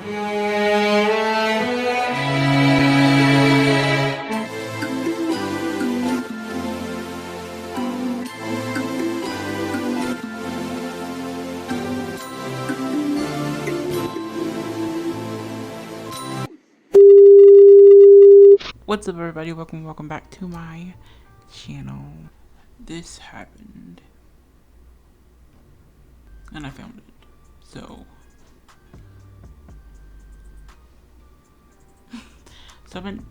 What's up, everybody? Welcome back to my channel. This happened and I filmed it, so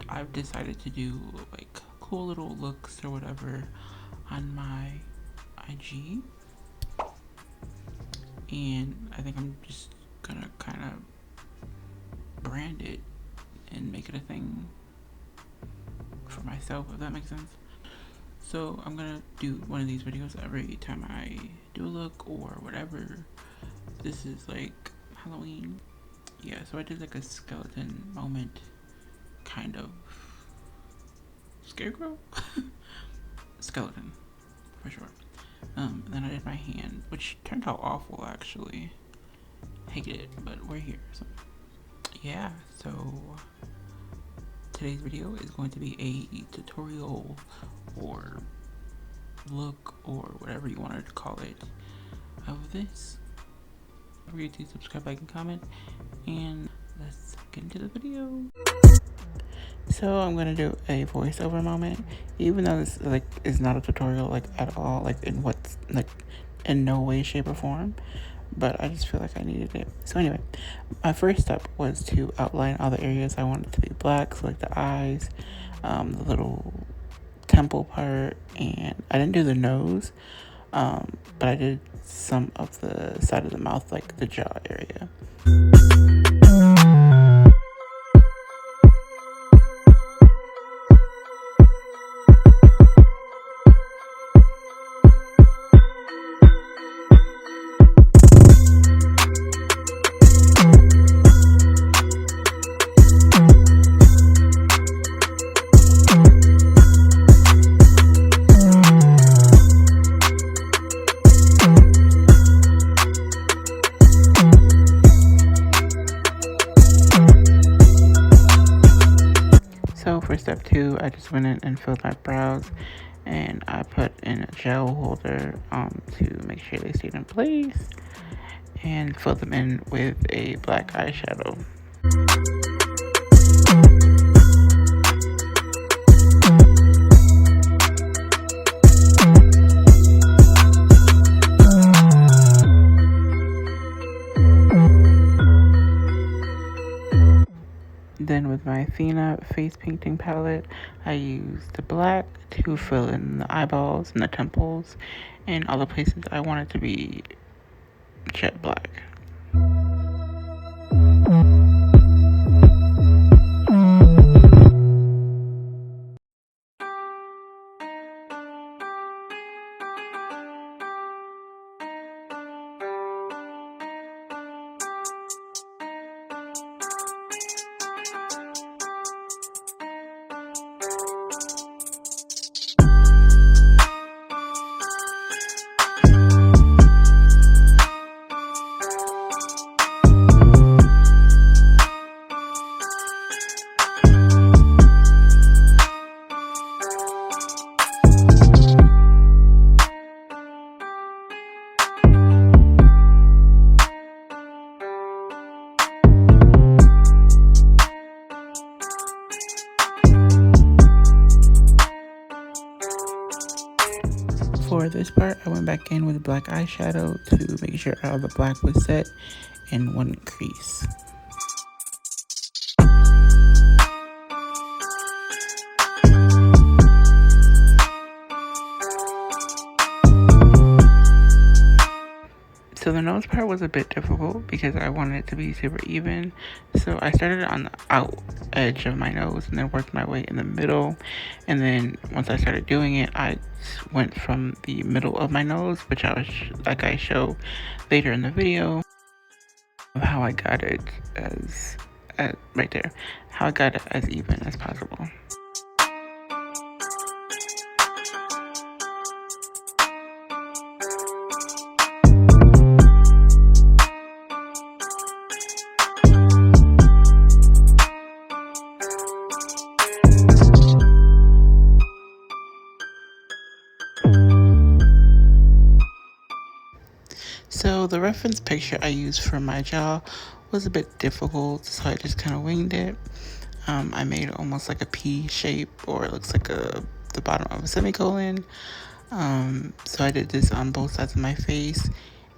I've decided to do like cool little looks or whatever on my IG, and I think I'm just gonna kind of brand it and make it a thing for myself, if that makes sense. So I'm gonna do one of these videos every time I do a look or whatever. This is like Halloween. Yeah, so I did like a skeleton moment, kind of scarecrow. Skeleton for sure. And then I did my hand, which turned out awful actually. Hated it, but we're here. So yeah, so today's video is going to be a tutorial or look or whatever you wanted to call it of this. Don't forget to subscribe, like, and comment, and let's get into the video. So I'm gonna do a voiceover moment, even though this like is not a tutorial like at all, like in what's like in no way, shape, or form. But I just feel like I needed it. So anyway, my first step was to outline all the areas I wanted to be black, so like the eyes, the little temple part, and I didn't do the nose, but I did some of the side of the mouth, like the jaw area. For step 2, I just went in and filled my brows, and I put in a gel holder to make sure they stayed in place, and filled them in with a black eyeshadow. Then with my Athena face painting palette, I used the black to fill in the eyeballs and the temples and all the places I wanted to be jet black. For this part, I went back in with black eyeshadow to make sure all the black was set in one crease. So the nose part was a bit difficult because I wanted it to be super even. So I started on the out edge of my nose and then worked my way in the middle. And then once I started doing it, I went from the middle of my nose, which I show later in the video, of how I got it as right there, how I got it as even as possible. the reference picture I used for my jaw was a bit difficult, so I just kind of winged it. I made almost like a P shape, or it looks like the bottom of a semicolon. So I did this on both sides of my face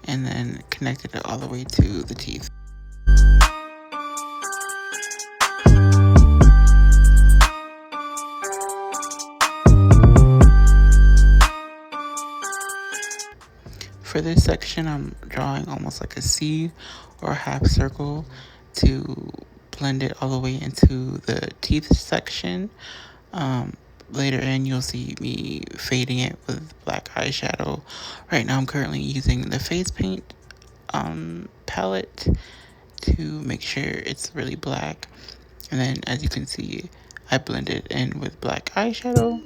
and then connected it all the way to the teeth. For this section, I'm drawing almost like a C or a half circle to blend it all the way into the teeth section. Later in, you'll see me fading it with black eyeshadow. Right now, I'm currently using the face paint palette to make sure it's really black. And then, as you can see, I blend it in with black eyeshadow.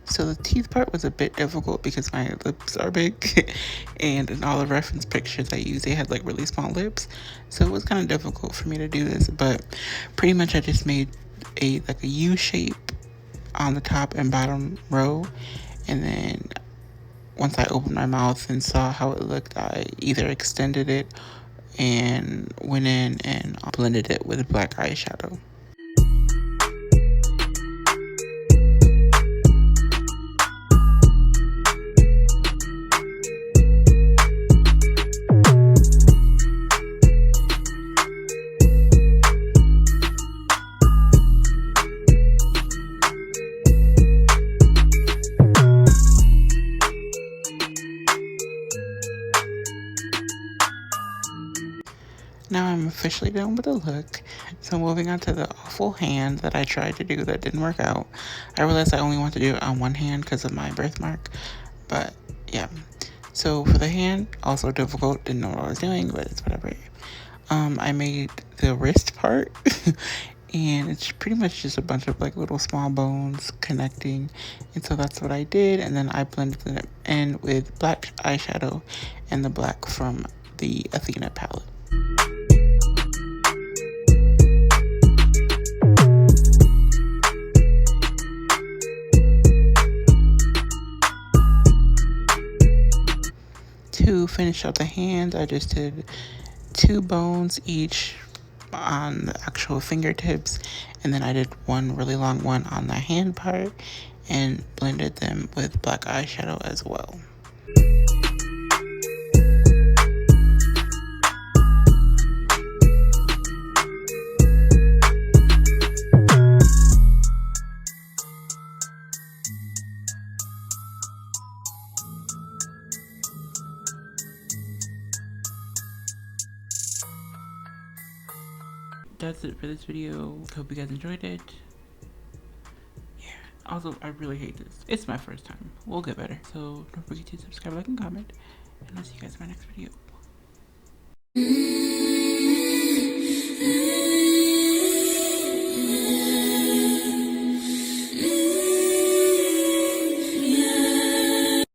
So the teeth part was a bit difficult because my lips are big and in all the reference pictures I used, they had like really small lips. So it was kind of difficult for me to do this, but pretty much I just made a U shape on the top and bottom row. And then once I opened my mouth and saw how it looked, I either extended it and went in and blended it with black eyeshadow. Now I'm officially done with the look, so moving on to the awful hand that I tried to do that didn't work out. I realized I only want to do it on one hand because of my birthmark, but yeah. So for the hand, also difficult, didn't know what I was doing, but it's whatever. I made the wrist part, and it's pretty much just a bunch of like little small bones connecting, and so that's what I did, and then I blended it in with black eyeshadow and the black from the Athena palette. To finish up the hand, I just did 2 bones each on the actual fingertips, and then I did one really long one on the hand part and blended them with black eyeshadow as well. That's it for this video. Hope you guys enjoyed it. Yeah, also I really hate this. It's my first time. We'll get better. So don't forget to subscribe, like, and comment, and I'll see you guys in my next video.